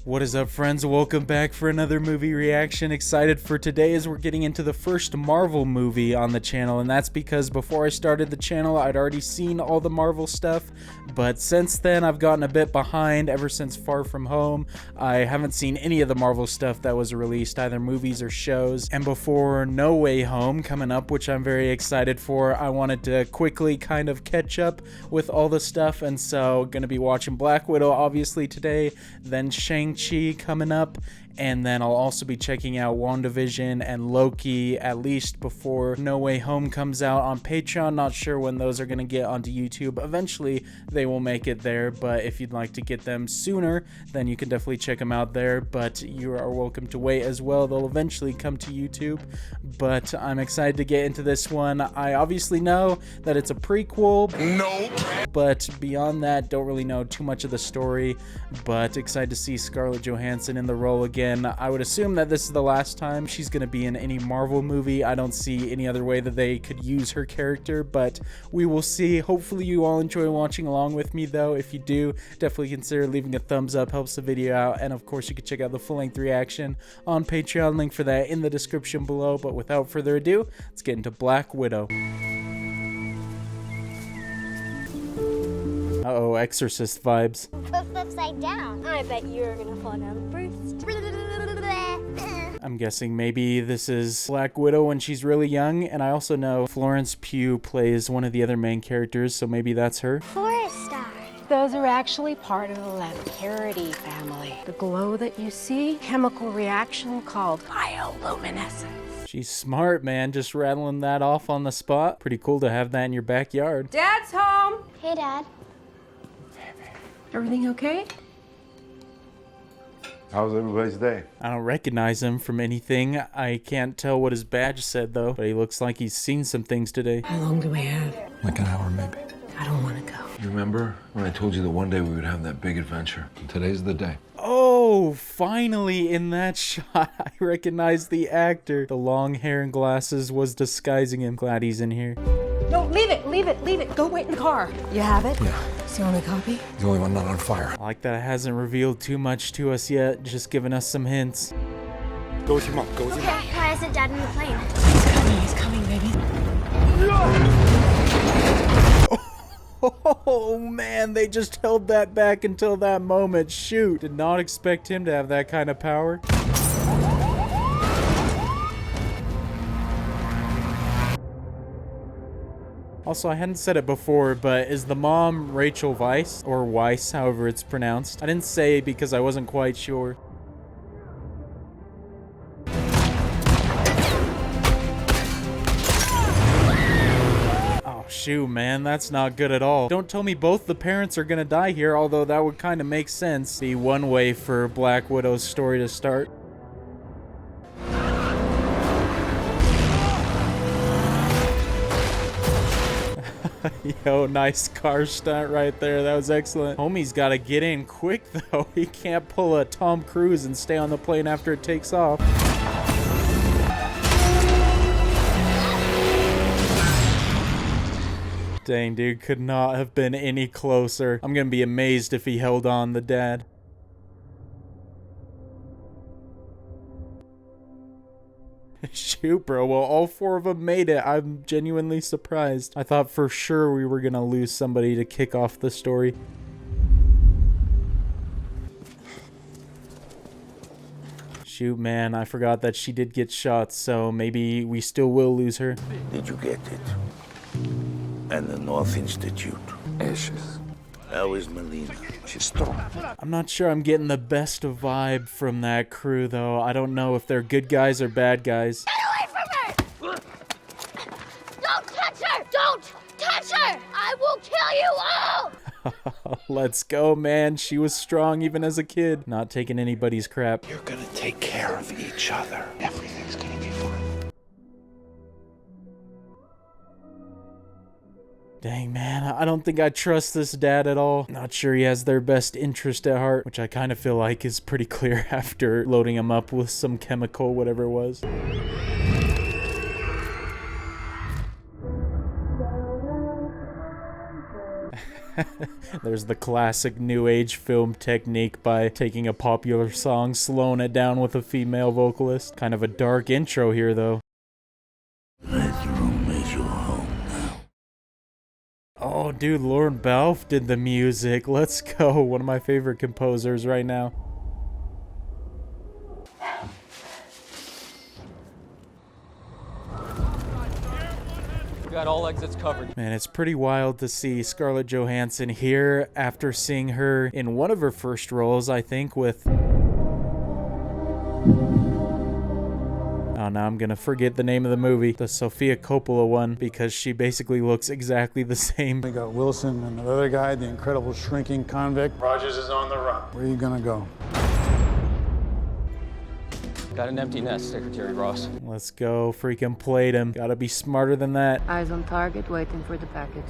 What is up, friends? Welcome back for another movie reaction. Excited for today as we're getting into the first Marvel movie on the channel, and that's because before I started the channel I'd already seen all the Marvel stuff, but since then I've gotten a bit behind. Ever since Far From Home, I haven't seen any of the Marvel stuff that was released, either movies or shows, and before No Way Home coming up, which I'm very excited for, I wanted to quickly kind of catch up with all the stuff, and so gonna be watching Black Widow obviously today, then Shang-Chi coming up, and then I'll also be checking out WandaVision and Loki at least before No Way Home comes out on Patreon. Not sure when those are going to get onto YouTube. Eventually they will make it there, but if you'd like to get them sooner, then you can definitely check them out there, but you are welcome to wait as well. They'll eventually come to YouTube, but I'm excited to get into this one. I obviously know that it's a prequel. Nope. But beyond that, don't really know too much of the story, but excited to see Scarlett Johansson in the role again. I would assume that this is the last time she's going to be in any Marvel movie. I don't see any other way that they could use her character, but we will see. Hopefully you all enjoy watching along with me though. If you do, definitely consider leaving a thumbs up, helps the video out, and of course you can check out the full-length reaction on Patreon, link for that in the description below. But without further ado, let's get into Black Widow. Uh-oh, Exorcist vibes. Flip upside down. I bet you're gonna fall down first. I'm guessing maybe this is Black Widow when she's really young, and I also know Florence Pugh plays one of the other main characters, so maybe that's her. Forest star. Those are actually part of the Lepidopterygii family. The glow that you see, chemical reaction called bioluminescence. She's smart, man, just rattling that off on the spot. Pretty cool to have that in your backyard. Dad's home. Hey, Dad. Everything okay? How's everybody's day? I don't recognize him from anything. I can't tell what his badge said, though, but he looks like he's seen some things today. How long do we have? Like an hour, maybe. I don't want to go. You remember when I told you that one day we would have that big adventure? And today's the day. Oh, finally in that shot, I recognize the actor. The long hair and glasses was disguising him. Glad he's in here. No, leave it, leave it, leave it. Go wait in the car. You have it? Yeah. It's the only copy? The only one not on fire. I like that it hasn't revealed too much to us yet, just giving us some hints. Go with your mom. Go with your mom. Okay, why isn't Dad in the plane? He's coming, baby. Oh man, they just held that back until that moment. Shoot, did not expect him to have that kind of power. Also, I hadn't said it before, but is the mom Rachel Weisz? Or Weiss, however it's pronounced. I didn't say because I wasn't quite sure. Oh shoot, man, that's not good at all. Don't tell me both the parents are gonna die here, although that would kind of make sense. Be one way for Black Widow's story to start. Yo, nice car stunt right there. That was excellent. Homie's got to get in quick, though. He can't pull a Tom Cruise and stay on the plane after it takes off. Dang, dude, could not have been any closer. I'm going to be amazed if he held on the dad. Shoot, bro. Well, all four of them made it. I'm genuinely surprised. I thought for sure we were gonna lose somebody to kick off the story. Shoot, man. I forgot that she did get shot, so maybe we still will lose her. Did you get it? And the North Institute. Ashes. How is Melina? She's strong. I'm not sure I'm getting the best vibe from that crew, though. I don't know if they're good guys or bad guys. Get away from her! Don't touch her! Don't touch her! I will kill you all! Let's go, man. She was strong even as a kid. Not taking anybody's crap. You're gonna take care of each other. Everything's gonna be fine. Dang, man, I don't think I trust this dad at all. Not sure he has their best interest at heart, which I kind of feel like is pretty clear after loading him up with some chemical, whatever it was. There's the classic new age film technique by taking a popular song, slowing it down with a female vocalist. Kind of a dark intro here, though. This room is your home now. Oh, dude, Lauren Balfe did the music. Let's go. One of my favorite composers right now. Got all exits covered. Man, it's pretty wild to see Scarlett Johansson here after seeing her in one of her first roles, I think, with... Oh, now I'm gonna forget the name of the movie. The Sofia Coppola one, because she basically looks exactly the same. We got Wilson and the other guy, the incredible shrinking convict. Rogers is on the run. Where are you gonna go? Got an empty nest, Secretary Ross. Let's go. Freaking played him. Gotta be smarter than that. Eyes on target, waiting for the package.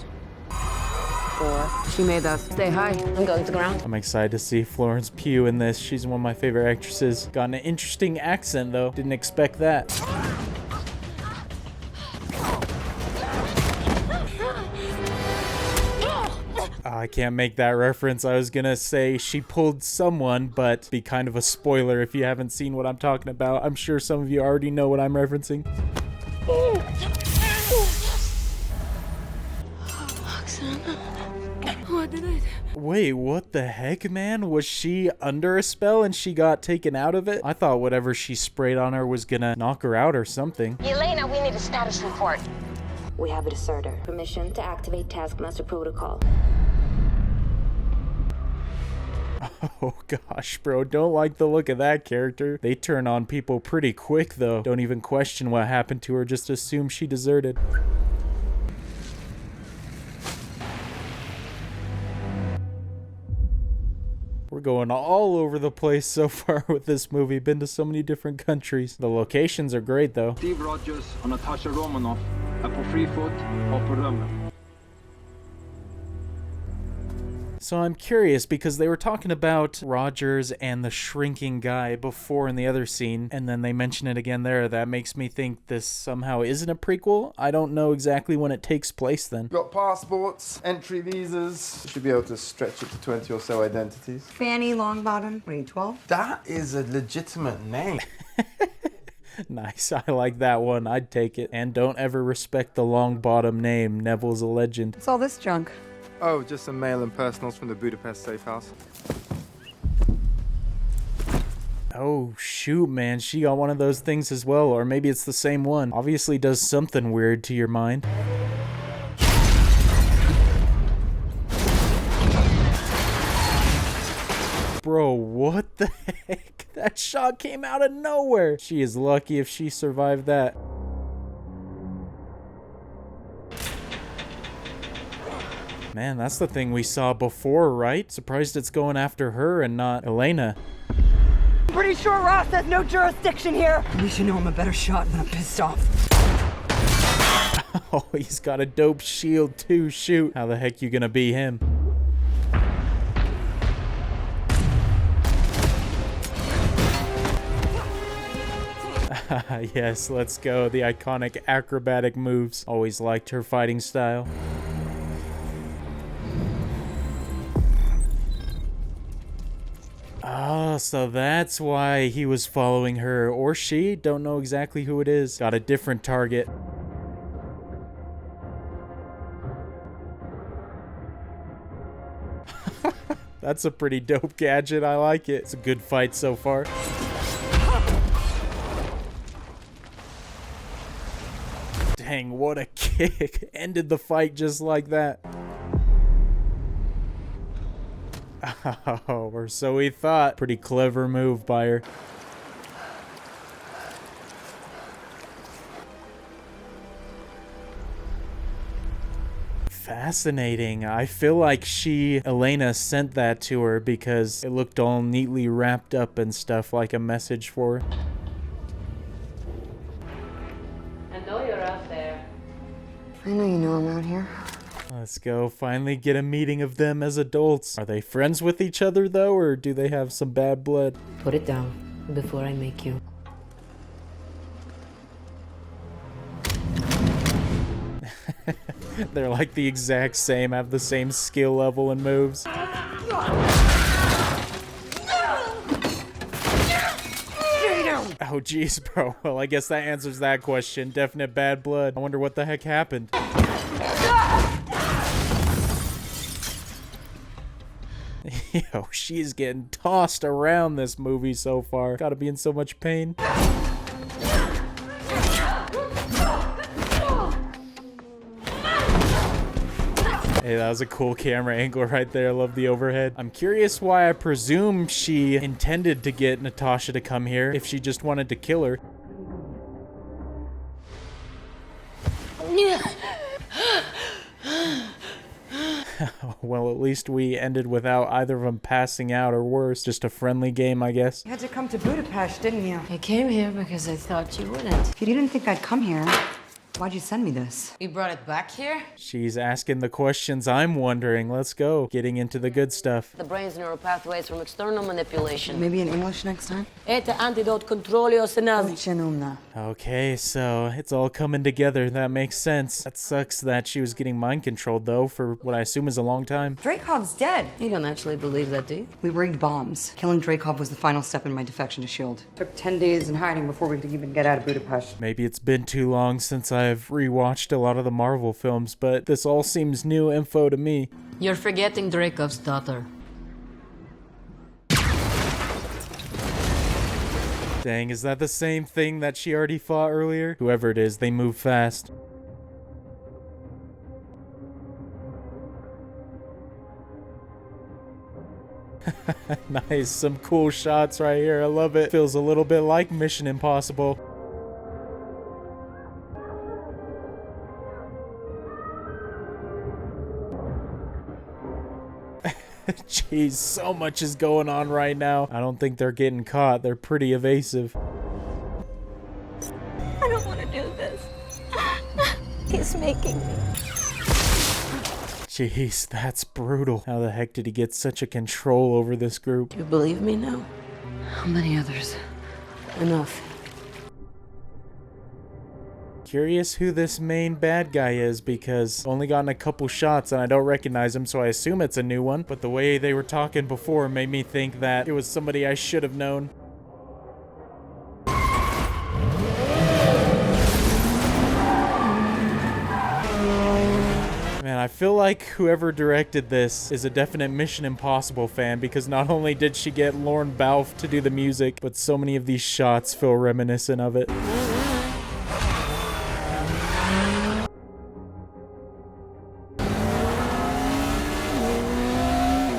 Or she made us say hi. I'm going to ground. I'm excited to see Florence Pugh in this. She's one of my favorite actresses. Got an interesting accent, though. Didn't expect that. I can't make that reference. I was gonna say she pulled someone, but be kind of a spoiler if you haven't seen what I'm talking about. I'm sure some of you already know what I'm referencing. What did I do? Wait, what the heck, man? Was she under a spell and she got taken out of it? I thought whatever she sprayed on her was gonna knock her out or something. Elena, we need a status report. We have a deserter. Permission to activate Taskmaster Protocol. Oh gosh, bro, don't like the look of that character. They turn on people pretty quick, though. Don't even question what happened to her, just assume she deserted. We're going all over the place so far with this movie. Been to so many different countries. The locations are great, though. Steve Rogers och Natasha Romanoff är på fri fot och på rummet. So I'm curious because they were talking about Rogers and the shrinking guy before in the other scene, and then they mention it again there. That makes me think this somehow isn't a prequel. I don't know exactly when it takes place then. Got passports, entry visas. Should be able to stretch it to 20 or so identities. Fanny Longbottom, what are you, 12? That is a legitimate name. Nice, I like that one. I'd take it. And don't ever respect the Longbottom name. Neville's a legend. What's all this junk? Oh, just some mail and personals from the Budapest safe house. Oh, shoot, man. She got one of those things as well. Or maybe it's the same one. Obviously does something weird to your mind. Bro, what the heck? That shot came out of nowhere. She is lucky if she survived that. Man, that's the thing we saw before, right? Surprised it's going after her and not Elena. I'm pretty sure Ross has no jurisdiction here. You should know I'm a better shot when I'm pissed off. Oh, he's got a dope shield too. Shoot. How the heck you gonna be him? Yes, let's go. The iconic acrobatic moves. Always liked her fighting style. Oh, so that's why he was following her. Or she. Don't know exactly who it is. Got a different target. That's a pretty dope gadget. I like it. It's a good fight so far. Dang, what a kick. Ended the fight just like that. Oh, or so we thought. Pretty clever move by her. Fascinating. I feel like Elena sent that to her because it looked all neatly wrapped up and stuff, like a message for her. I know you're out there. I know you know I'm out here. Let's go. Finally get a meeting of them as adults. Are they friends with each other, though, or do they have some bad blood? Put it down before I make you. They're like the exact same, have the same skill level and moves. Oh jeez, bro. Well, I guess that answers that question. Definite bad blood. I wonder what the heck happened. Yo, she's getting tossed around this movie so far. Gotta be in so much pain. Hey, that was a cool camera angle right there. I love the overhead. I'm curious why. I presume she intended to get Natasha to come here if she just wanted to kill her. Well, at least we ended without either of them passing out or worse. Just a friendly game, I guess. You had to come to Budapest, didn't you? I came here because I thought you wouldn't. If you didn't think I'd come here, why'd you send me this? You brought it back here? She's asking the questions I'm wondering. Let's go. Getting into the good stuff. The brain's neural pathways from external manipulation. Maybe in English next time? Это антидот контролю синазы. Okay, so it's all coming together. That makes sense. That sucks that she was getting mind controlled, though, for what I assume is a long time. Dreykov's dead. You don't actually believe that, do you? We rigged bombs. Killing Dreykov was the final step in my defection to S.H.I.E.L.D. Took 10 days in hiding before we could even get out of Budapest. Maybe it's been too long since I've rewatched a lot of the Marvel films, but this all seems new info to me. You're forgetting Dreykov's daughter. Dang, is that the same thing that she already fought earlier? Whoever it is, they move fast. Nice, some cool shots right here. I love it. Feels a little bit like Mission Impossible. Jeez, so much is going on right now. I don't think they're getting caught. They're pretty evasive. I don't want to do this. He's making me. Jeez, that's brutal. How the heck did he get such a control over this group? You believe me now? How many others? Enough. Curious who this main bad guy is, because I've only gotten a couple shots and I don't recognize him, so I assume it's a new one. But the way they were talking before made me think that it was somebody I should have known. Man, I feel like whoever directed this is a definite Mission Impossible fan, because not only did she get Lorne Balfe to do the music, but so many of these shots feel reminiscent of it.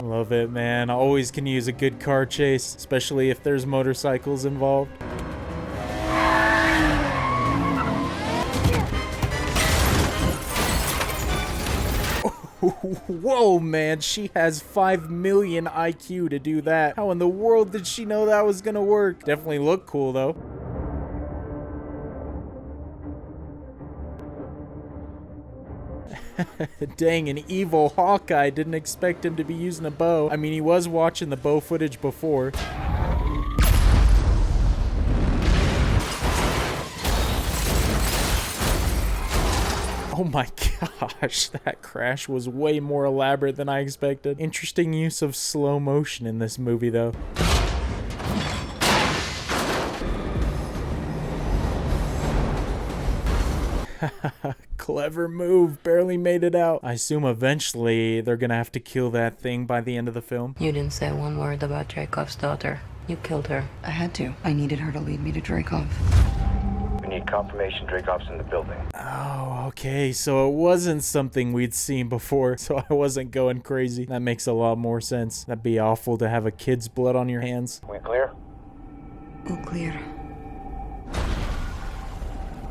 Love it, man. I always can use a good car chase, especially if there's motorcycles involved. Whoa, man, she has 5 million IQ to do that. How in the world did she know that was gonna work? Definitely looked cool, though. Dang, an evil Hawkeye. Didn't expect him to be using a bow. I mean, he was watching the bow footage before. Oh my gosh, that crash was way more elaborate than I expected. Interesting use of slow motion in this movie, though. Clever move, barely made it out. I assume eventually they're gonna have to kill that thing by the end of the film. You didn't say one word about Dreykov's daughter. You killed her. I had to. I needed her to lead me to Dreykov. We need confirmation Dreykov's in the building. Oh, okay, so it wasn't something we'd seen before, so I wasn't going crazy. That makes a lot more sense. That'd be awful to have a kid's blood on your hands. We clear? All clear.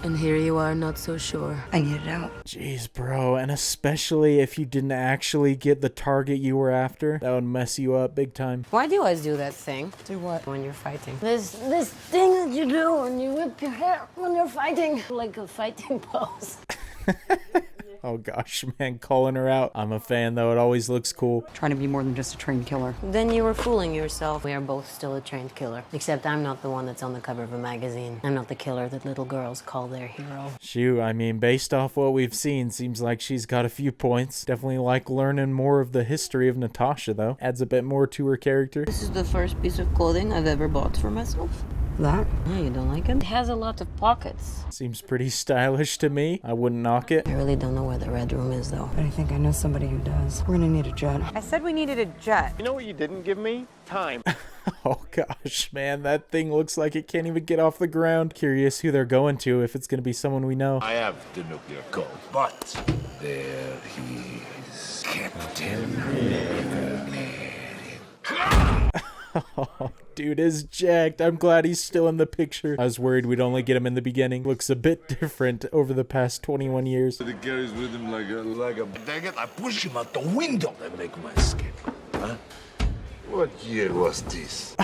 And here you are, not so sure. I need it out. Jeez, bro, and especially if you didn't actually get the target you were after, that would mess you up big time. Why do you always do that thing? Do what? When you're fighting. This thing that you do when you whip your hair when you're fighting, like a fighting pose. Oh gosh, man, calling her out. I'm a fan though, it always looks cool. Trying to be more than just a trained killer. Then you were fooling yourself. We are both still a trained killer. Except I'm not the one that's on the cover of a magazine. I'm not the killer that little girls call their hero. Shoot, I mean, based off what we've seen, seems like she's got a few points. Definitely like learning more of the history of Natasha though. Adds a bit more to her character. This is the first piece of clothing I've ever bought for myself. That? Oh, you don't like it? It has a lot of pockets. Seems pretty stylish to me. I wouldn't knock it. I really don't know where the red room is, though. But I think I know somebody who does. We're gonna need a jet. I said we needed a jet. You know what you didn't give me? Time. Oh gosh, man, that thing looks like it can't even get off the ground. Curious who they're going to, if it's gonna be someone we know. I have the nuclear code, but there he is, Captain. Oh, dude is jacked. I'm glad he's still in the picture. I was worried we'd only get him in the beginning. Looks a bit different over the past 21 years. He carries with him like a... Dang it, I push him out the window. I make my escape. Huh? What year was this?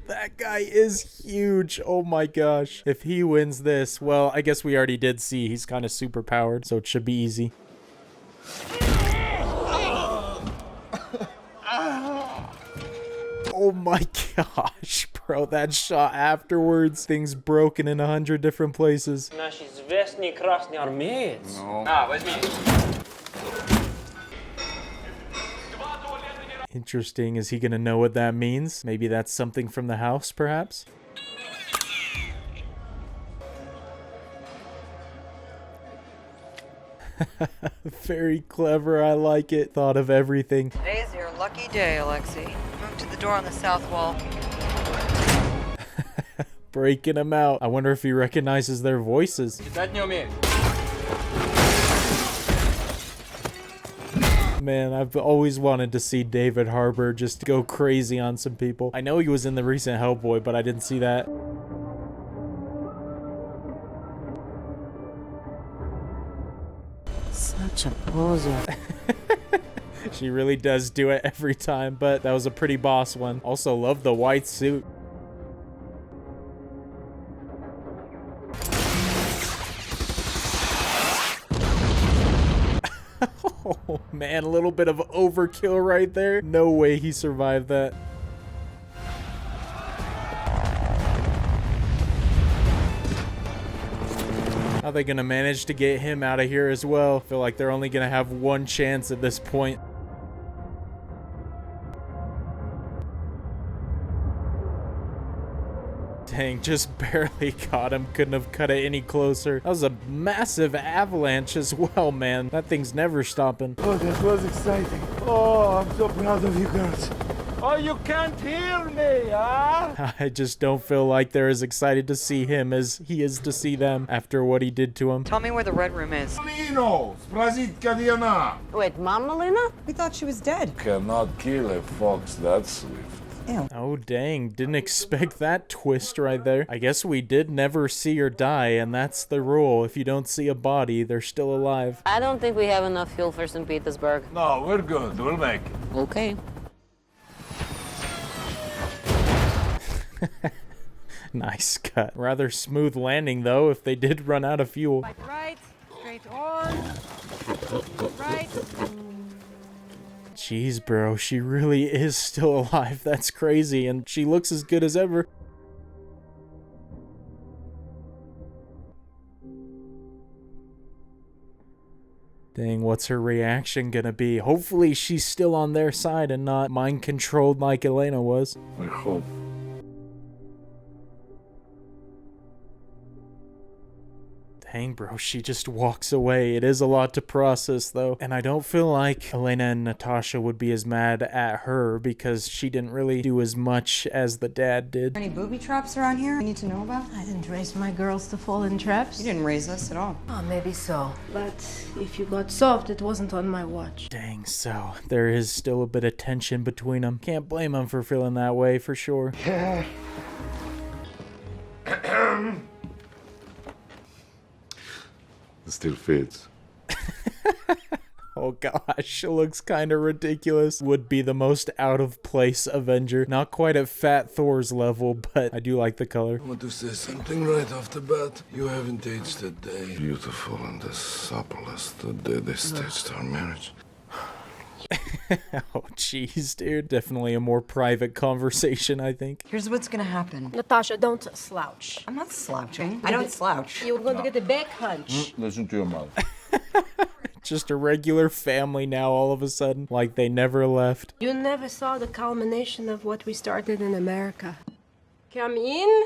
That guy is huge. Oh my gosh. If he wins this, well, I guess we already did see he's kind of super powered, so it should be easy. Oh my gosh, bro, that shot afterwards, things broken in 100 different places. Interesting, is he gonna know what that means? Maybe that's something from the house, perhaps? Very clever, I like it. Thought of everything. Today's your lucky day, Alexei. Move to the door on the south wall. Breaking him out. I wonder if he recognizes their voices. Man, I've always wanted to see David Harbour just go crazy on some people. I know he was in the recent Hellboy, but I didn't see that. Such a poser. She really does do it every time, but that was a pretty boss one. Also, love the white suit. Oh man, a little bit of overkill right there. No way he survived that. How are they gonna manage to get him out of here as well? I feel like they're only gonna have one chance at this point. Dang, just barely caught him. Couldn't have cut it any closer. That was a massive avalanche as well, man. That thing's never stopping. Oh, that was exciting. Oh, I'm so proud of you girls. Oh, you can't hear me, huh? I just don't feel like they're as excited to see him as he is to see them after what he did to him. Tell me where the red room is. Wait, Mama Lena? We thought she was dead. Cannot kill a fox that swift. Ew. Oh dang, didn't expect that twist right there. I guess we did never see her die, and that's the rule. If you don't see a body, they're still alive. I don't think we have enough fuel for St. Petersburg. No, we're good. We'll make it. Okay. Nice cut. Rather smooth landing though, if they did run out of fuel. Right, straight on. Right. Jeez, bro, she really is still alive. That's crazy, and she looks as good as ever. Dang, what's her reaction gonna be? Hopefully she's still on their side and not mind-controlled like Elena was. I hope. Dang, bro, she just walks away. It is a lot to process, though. And I don't feel like Elena and Natasha would be as mad at her because she didn't really do as much as the dad did. Any booby traps around here I need to know about? I didn't raise my girls to fall in traps. You didn't raise us at all. Oh, maybe so. But if you got soft, it wasn't on my watch. Dang, so there is still a bit of tension between them. Can't blame them for feeling that way, for sure. It still fits. Oh gosh, it looks kind of ridiculous. Would be the most out of place Avenger. Not quite at Fat Thor's level, but I do like the color. I want to say something right off the bat. You haven't aged a day. Beautiful and as supple as the day they staged our marriage. Oh jeez, dude. Definitely a more private conversation, I think. Here's what's gonna happen. Natasha, don't slouch. I'm not slouching. I don't slouch. You're going to get a back hunch. Listen to your mother. Just a regular family now all of a sudden, like they never left. You never saw the culmination of what we started in America. Come in.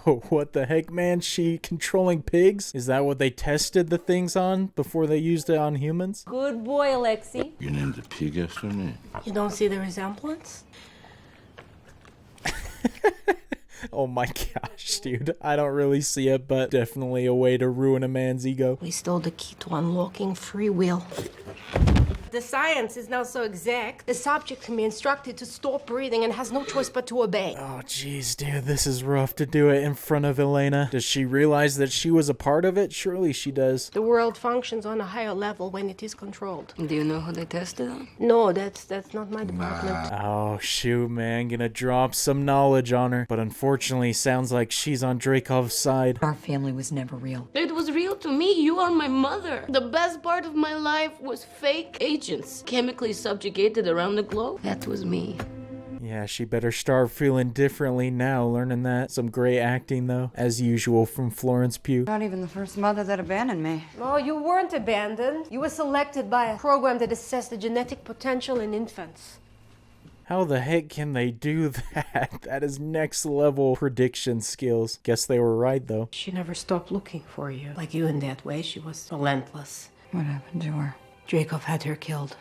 Oh, what the heck, man? She controlling pigs? Is that what they tested the things on before they used it on humans? Good boy, Alexei. You named the pig after me? You don't see the resemblance? Oh my gosh, dude. I don't really see it, but definitely a way to ruin a man's ego. We stole the key to unlocking free will. The science is now so exact, the subject can be instructed to stop breathing and has no choice but to obey. Oh jeez, dude, this is rough to do it in front of Elena. Does she realize that she was a part of it? Surely she does. The world functions on a higher level when it is controlled. Do you know who they tested on? No, that's not my department. Oh shoot, man, gonna drop some knowledge on her. But unfortunately, sounds like she's on Dreykov's side. Our family was never real. It was real to me. You are my mother. The best part of my life was fake agents, chemically subjugated around the globe. That was me. Yeah, she better start feeling differently now, learning that. Some great acting, though, as usual from Florence Pugh. Not even the first mother that abandoned me. No, you weren't abandoned. You were selected by a program that assessed the genetic potential in infants. How the heck can they do that? That is next level prediction skills. Guess they were right, though. She never stopped looking for you. Like you in that way, she was relentless. What happened to her? Dreykov had her killed.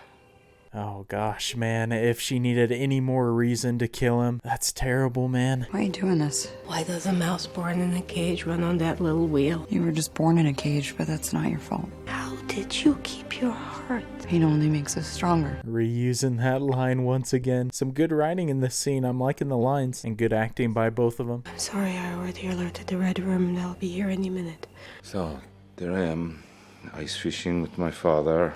Oh gosh, man, if she needed any more reason to kill him, that's terrible, man. Why are you doing this? Why does a mouse born in a cage run on that little wheel? You were just born in a cage, but that's not your fault. How did you keep your heart? Pain only makes us stronger. Reusing that line once again. Some good writing in this scene. I'm liking the lines. And good acting by both of them. I'm sorry, I already alerted the Red Room and I'll be here any minute. So, there I am, ice fishing with my father.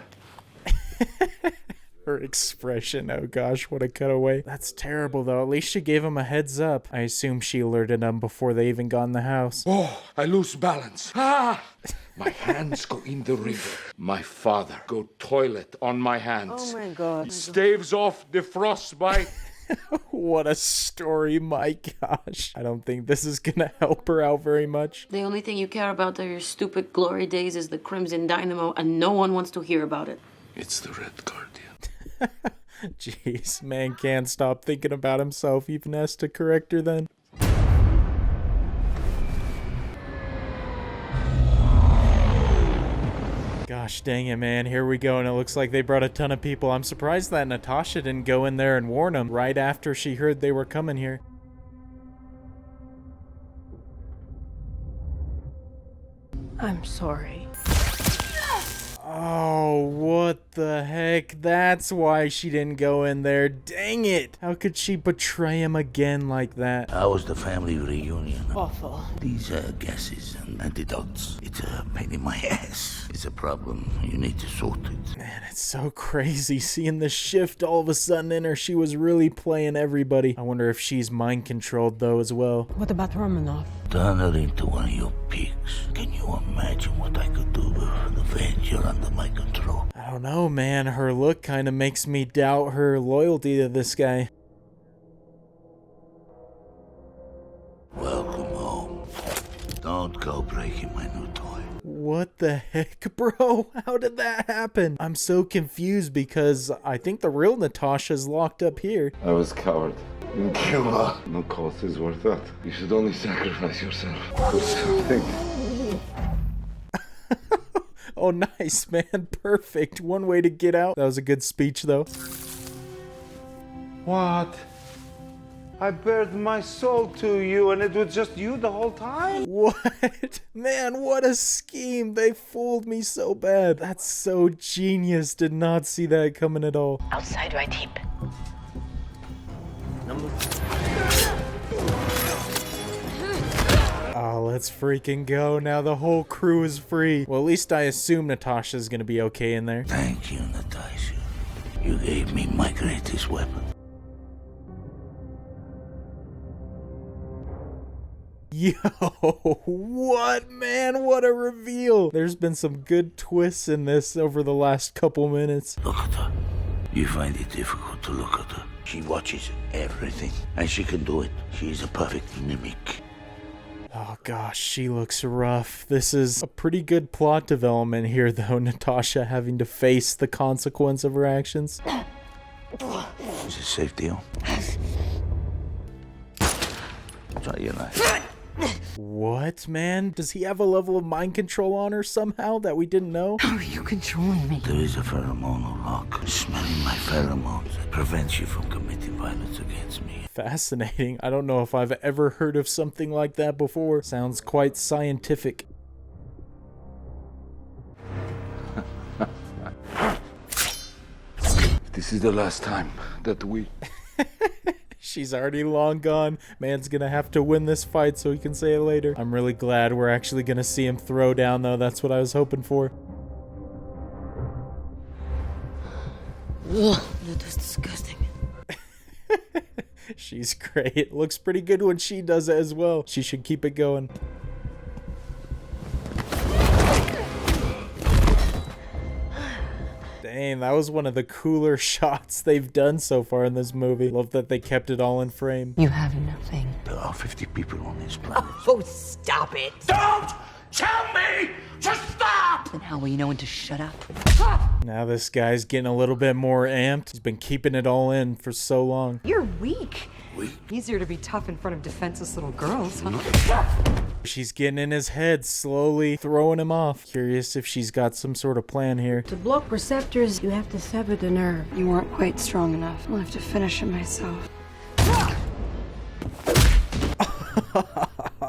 Her expression, oh gosh, what a cutaway. That's terrible though, at least she gave him a heads up. I assume she alerted him before they even got in the house. Oh, I lose balance. Ah! My hands go in the river. My father go toilet on my hands. Oh my God. Staves off the frostbite. What a story, my gosh. I don't think this is gonna help her out very much. The only thing you care about are your stupid glory days is the Crimson Dynamo, and no one wants to hear about it. It's the Red Guardian. Jeez, man can't stop thinking about himself, even has to correct her then. Gosh dang it, man, here we go, and it looks like they brought a ton of people. I'm surprised that Natasha didn't go in there and warn them right after she heard they were coming here. I'm sorry. Oh, what the heck? That's why she didn't go in there. Dang it! How could she betray him again like that? How was the family reunion? Awful. These gases and antidotes. It's a pain in my ass. It's a problem. You need to sort it. Man, it's so crazy seeing the shift all of a sudden in her. She was really playing everybody. I wonder if she's mind controlled though as well. What about Romanov? Turn her into one of your pigs. Can you imagine what I could do with an Avenger under my control? I don't know, man. Her look kind of makes me doubt her loyalty to this guy. Welcome home. Don't go breaking my new toy. What the heck, bro? How did that happen? I'm so confused because I think the real Natasha's locked up here. I was coward. You kill her. No cost is worth that. You should only sacrifice yourself for something. Oh, nice, man. Perfect. One way to get out. That was a good speech, though. What? I bared my soul to you and it was just you the whole time? What? Man, what a scheme. They fooled me so bad. That's so genius. Did not see that coming at all. Outside right hip. Oh, Let's freaking go. Now the whole crew is free. Well, at least I assume Natasha's gonna be okay in there. Thank you, Natasha. You gave me my greatest weapon. Yo, what, man? What a reveal. There's been some good twists in this over the last couple minutes. Look at her. You find it difficult to look at her. She watches everything, and she can do it. She's a perfect mimic. Oh gosh, she looks rough. This is a pretty good plot development here, though. Natasha having to face the consequence of her actions. Is it a safe deal? Try your knife. What, man? Does he have a level of mind control on her somehow that we didn't know? How are you controlling me? There is a pheromonal lock. Smelling my pheromones prevents you from committing violence against me. Fascinating. I don't know if I've ever heard of something like that before. Sounds quite scientific. This is the last time that we... She's already long gone. Man's gonna have to win this fight so he can say it later. I'm really glad we're actually gonna see him throw down, though. That's what I was hoping for. Ugh, that was disgusting. She's great. It looks pretty good when she does it as well. She should keep it going. Dang, that was one of the cooler shots they've done so far in this movie. Love that they kept it all in frame. You have nothing. There are 50 people on this planet. Oh, stop it. Don't tell me to stop! Then how will you know when to shut up? Now this guy's getting a little bit more amped. He's been keeping it all in for so long. You're weak. Easier to be tough in front of defenseless little girls, huh? She's getting in his head, slowly throwing him off. Curious if she's got some sort of plan here. To block receptors, you have to sever the nerve. You weren't quite strong enough. I'll have to finish him myself.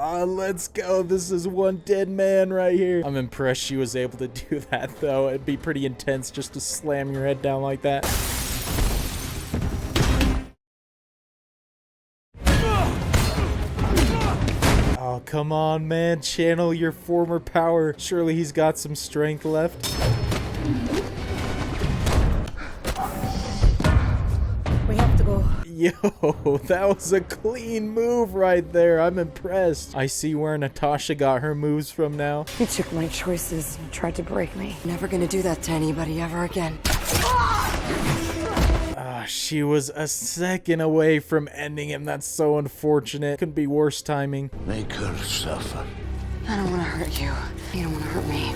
Let's go. This is one dead man right here. I'm impressed she was able to do that, though. It'd be pretty intense just to slam your head down like that. Oh, come on, man. Channel your former power. Surely he's got some strength left. We have to go. Yo, that was a clean move right there. I'm impressed. I see where Natasha got her moves from now. You took my choices and tried to break me. Never gonna do that to anybody ever again. She was a second away from ending him. That's so unfortunate. Couldn't be worse timing. Make her suffer. I don't want to hurt you. You don't want to hurt me.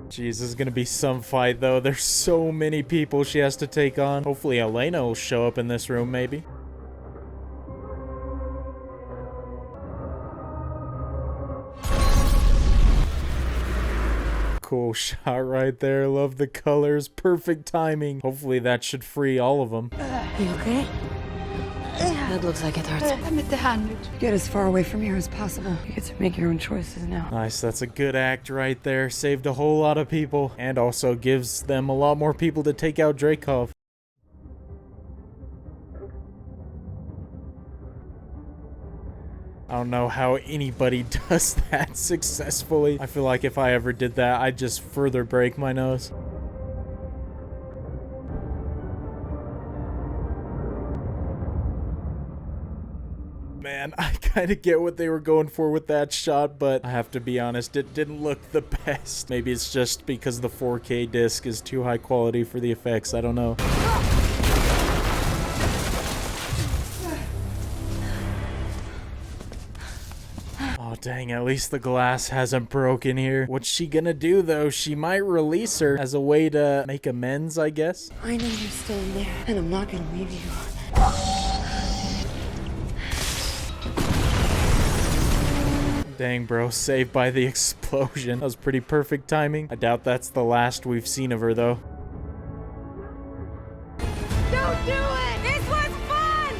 Jeez, this is gonna be some fight, though. There's so many people she has to take on. Hopefully Elena will show up in this room, maybe. Cool shot right there. Love the colors. Perfect timing. Hopefully that should free all of them. You okay? That looks like it hurts. Get as far away from here as possible. You get to make your own choices now. Nice. That's a good act right there. Saved a whole lot of people. And also gives them a lot more people to take out Dreykov. I don't know how anybody does that successfully. I feel like if I ever did that, I'd just further break my nose. Man, I kind of get what they were going for with that shot, but I have to be honest, it didn't look the best. Maybe it's just because the 4K disc is too high quality for the effects. I don't know. Oh, dang, at least the glass hasn't broken here. What's she gonna do, though? She might release her as a way to make amends, I guess. I know you're staying there, and I'm not gonna leave you. Dang, bro, saved by the explosion. That was pretty perfect timing. I doubt that's the last we've seen of her, though. Don't do it! This was fun!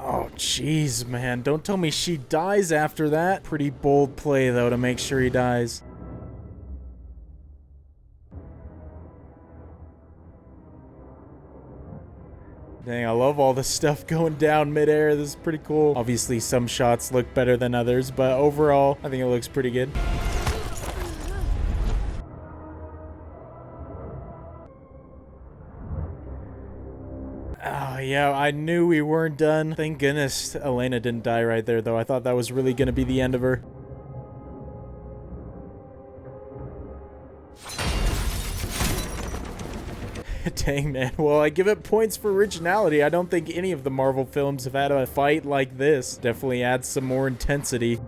Oh, jeez, man. Don't tell me she dies after that. Pretty bold play, though, to make sure he dies. Dang, I love all the stuff going down midair. This is pretty cool. Obviously, some shots look better than others, but overall, I think it looks pretty good. Oh, yeah, I knew we weren't done. Thank goodness Elena didn't die right there, though. I thought that was really going to be the end of her. Dang, man. Well, I give it points for originality. I don't think any of the Marvel films have had a fight like this. Definitely adds some more intensity.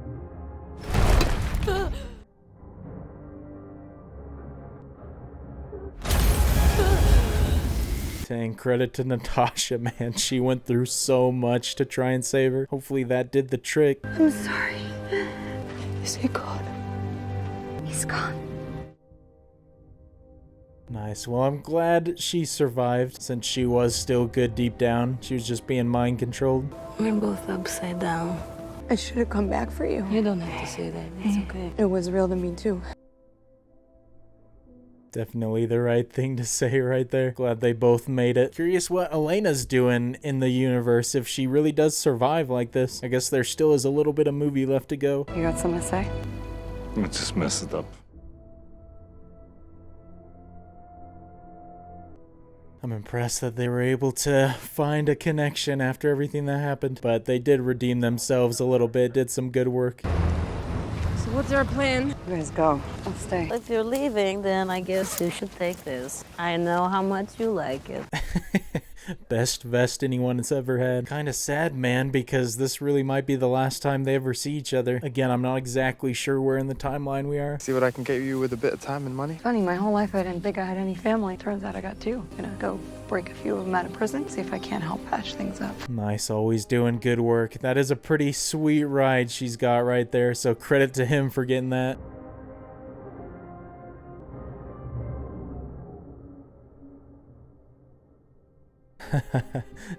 Dang, credit to Natasha, man. She went through so much to try and save her. Hopefully that did the trick. I'm sorry. Is he gone? He's gone. Nice. Well, I'm glad she survived since she was still good deep down. She was just being mind controlled. We're both upside down. I should have come back for you. You don't have to say that. It's okay. It was real to me, too. Definitely the right thing to say right there. Glad they both made it. Curious what Elena's doing in the universe if she really does survive like this. I guess there still is a little bit of movie left to go. You got something to say? Let's just mess it up. I'm impressed that they were able to find a connection after everything that happened. But they did redeem themselves a little bit, did some good work. So what's our plan? You guys go. I'll stay. If you're leaving, then I guess you should take this. I know how much you like it. Best vest anyone has ever had. Kinda sad, man, because this really might be the last time they ever see each other. Again, I'm not exactly sure where in the timeline we are. See what I can get you with a bit of time and money? Funny, my whole life I didn't think I had any family. Turns out I got two. Gonna go break a few of them out of prison, see if I can't help patch things up. Nice, always doing good work. That is a pretty sweet ride she's got right there, so credit to him for getting that.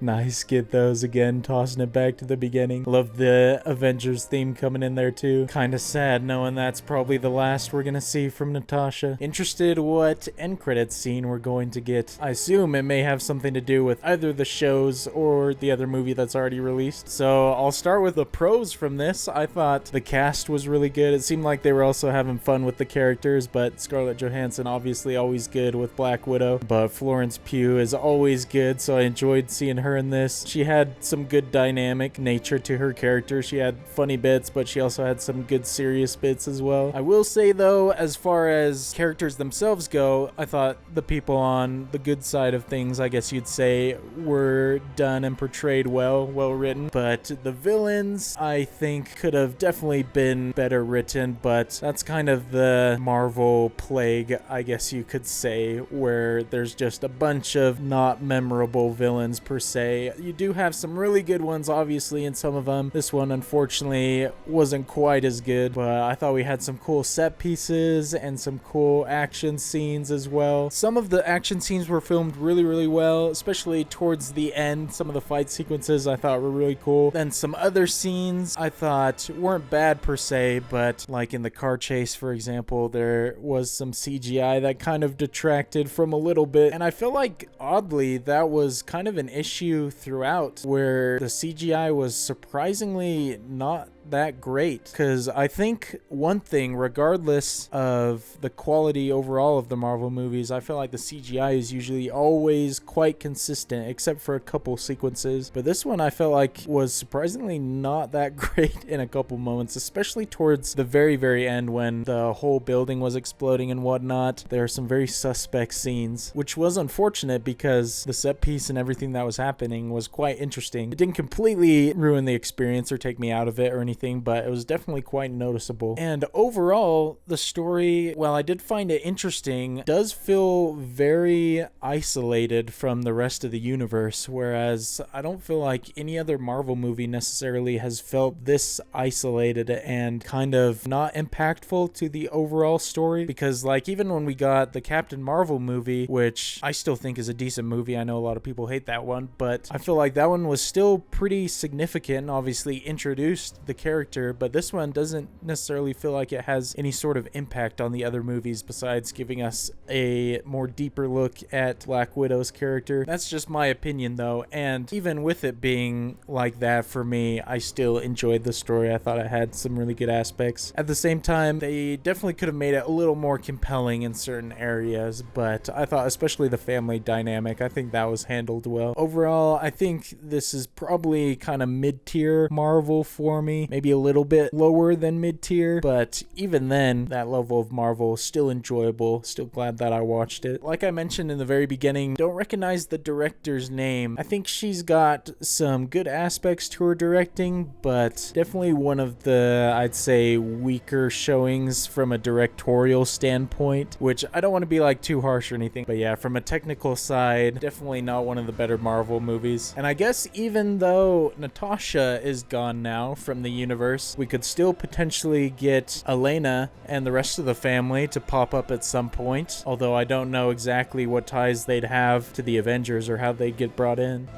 Nice, get those again, tossing it back to the beginning. Love the Avengers theme coming in there too. Kinda sad knowing that's probably the last we're gonna see from Natasha. Interested what end credits scene we're going to get. I assume it may have something to do with either the shows or the other movie that's already released. So I'll start with the pros from this. I thought the cast was really good. It seemed like they were also having fun with the characters, but Scarlett Johansson obviously always good with Black Widow, but Florence Pugh is always good, so I enjoyed seeing her in this. She had some good dynamic nature to her character. She had funny bits, but she also had some good serious bits as well. I will say though, as far as characters themselves go, I thought the people on the good side of things, I guess you'd say, were done and portrayed well written. But the villains, I think, could have definitely been better written, but that's kind of the Marvel plague, I guess you could say, where there's just a bunch of not memorable villains per se. You do have some really good ones, obviously, in some of them. This one, unfortunately, wasn't quite as good, but I thought we had some cool set pieces and some cool action scenes as well. Some of the action scenes were filmed really, really well, especially towards the end. Some of the fight sequences I thought were really cool. Then some other scenes I thought weren't bad per se, but like in the car chase, for example, there was some CGI that kind of detracted from a little bit, and I feel like oddly that was kind of an issue throughout, where the CGI was surprisingly not that great. Because I think one thing, regardless of the quality overall of the Marvel movies, I feel like the CGI is usually always quite consistent, except for a couple sequences. But this one I felt like was surprisingly not that great in a couple moments, especially towards the very, very end when the whole building was exploding and whatnot. There are some very suspect scenes, which was unfortunate because the set piece and everything that was happening was quite interesting. It didn't completely ruin the experience or take me out of it or anything, but it was definitely quite noticeable. And overall, the story, while I did find it interesting, does feel very isolated from the rest of the universe, whereas I don't feel like any other Marvel movie necessarily has felt this isolated and kind of not impactful to the overall story. Because like even when we got the Captain Marvel movie, which I still think is a decent movie, I know a lot of people hate that one, but I feel like that one was still pretty significant and obviously introduced the character, but this one doesn't necessarily feel like it has any sort of impact on the other movies besides giving us a more deeper look at Black Widow's character. That's just my opinion though, and even with it being like that, for me, I still enjoyed the story. I thought it had some really good aspects. At the same time, they definitely could have made it a little more compelling in certain areas, but I thought especially the family dynamic, I think that was handled well. Overall, I think this is probably kind of mid-tier Marvel for me, maybe a little bit lower than mid-tier, but even then, that level of Marvel, still enjoyable, still glad that I watched it. Like I mentioned in the very beginning, don't recognize the director's name. I think she's got some good aspects to her directing, but definitely one of the, I'd say, weaker showings from a directorial standpoint, which I don't want to be like too harsh or anything, but yeah, from a technical side, definitely not one of the better Marvel movies. And I guess even though Natasha is gone now from the universe, we could still potentially get Elena and the rest of the family to pop up at some point, although I don't know exactly what ties they'd have to the Avengers or how they'd get brought in.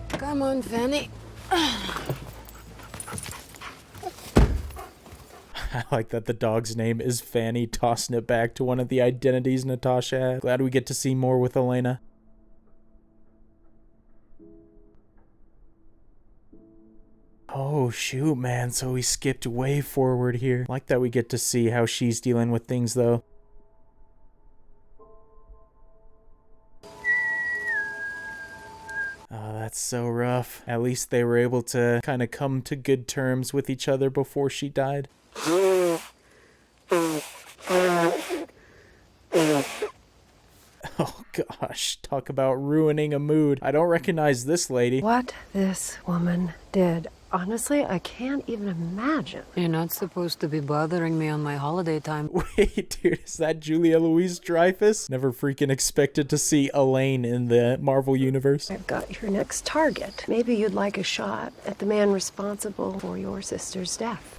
Come on, Fanny. I like that the dog's name is Fanny, tossing it back to one of the identities Natasha had. Glad we get to see more with Elena. Oh shoot, man, so we skipped way forward here. I like that we get to see how she's dealing with things though. Oh, that's so rough. At least they were able to kind of come to good terms with each other before she died. Oh gosh, talk about ruining a mood. I don't recognize this lady. What this woman did, honestly, I can't even imagine. You're not supposed to be bothering me on my holiday time. Wait, dude, is that Julia Louis-Dreyfus? Never freaking expected to see Elaine in the Marvel Universe. I've got your next target. Maybe you'd like a shot at the man responsible for your sister's death.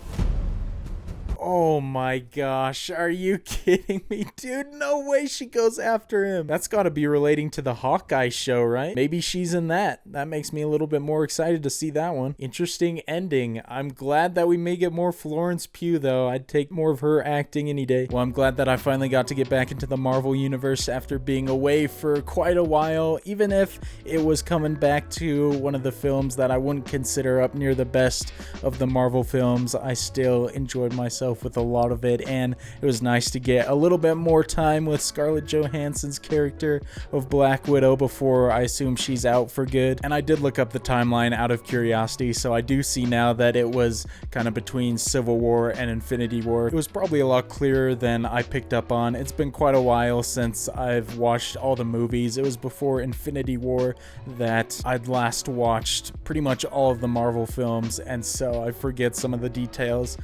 Oh my gosh, are you kidding me? Dude, no way she goes after him. That's gotta be relating to the Hawkeye show, right? Maybe she's in that. That makes me a little bit more excited to see that one. Interesting ending. I'm glad that we may get more Florence Pugh though. I'd take more of her acting any day. Well, I'm glad that I finally got to get back into the Marvel Universe after being away for quite a while, even if it was coming back to one of the films that I wouldn't consider up near the best of the Marvel films. I still enjoyed myself with a lot of it, and it was nice to get a little bit more time with Scarlett Johansson's character of Black Widow before I assume she's out for good. And I did look up the timeline out of curiosity, so I do see now that it was kind of between Civil War and Infinity War. It was probably a lot clearer than I picked up on. It's been quite a while since I've watched all the movies. It was before Infinity War that I'd last watched pretty much all of the Marvel films, and so I forget some of the details,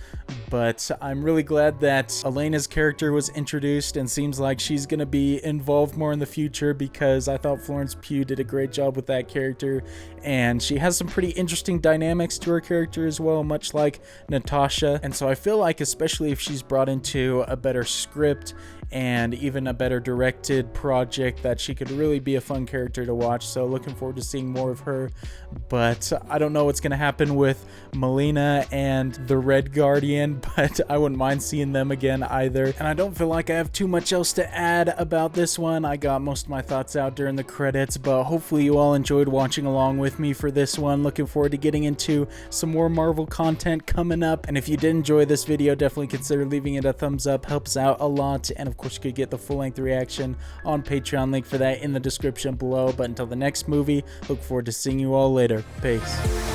but I'm really glad that Elena's character was introduced and seems like she's going to be involved more in the future, because I thought Florence Pugh did a great job with that character, and she has some pretty interesting dynamics to her character as well, much like Natasha. And so I feel like, especially if she's brought into a better script and even a better directed project, that she could really be a fun character to watch. So looking forward to seeing more of her. But I don't know what's going to happen with Melina and the Red Guardian, but I wouldn't mind seeing them again either. And I don't feel like I have too much else to add about this one. I got most of my thoughts out during the credits, but hopefully you all enjoyed watching along with me for this one. Looking forward to getting into some more Marvel content coming up. And if you did enjoy this video, definitely consider leaving it a thumbs up. Helps out a lot. And of course, you could get the full-length reaction on Patreon. Link for that in the description below. But until the next movie, look forward to seeing you all later. Peace.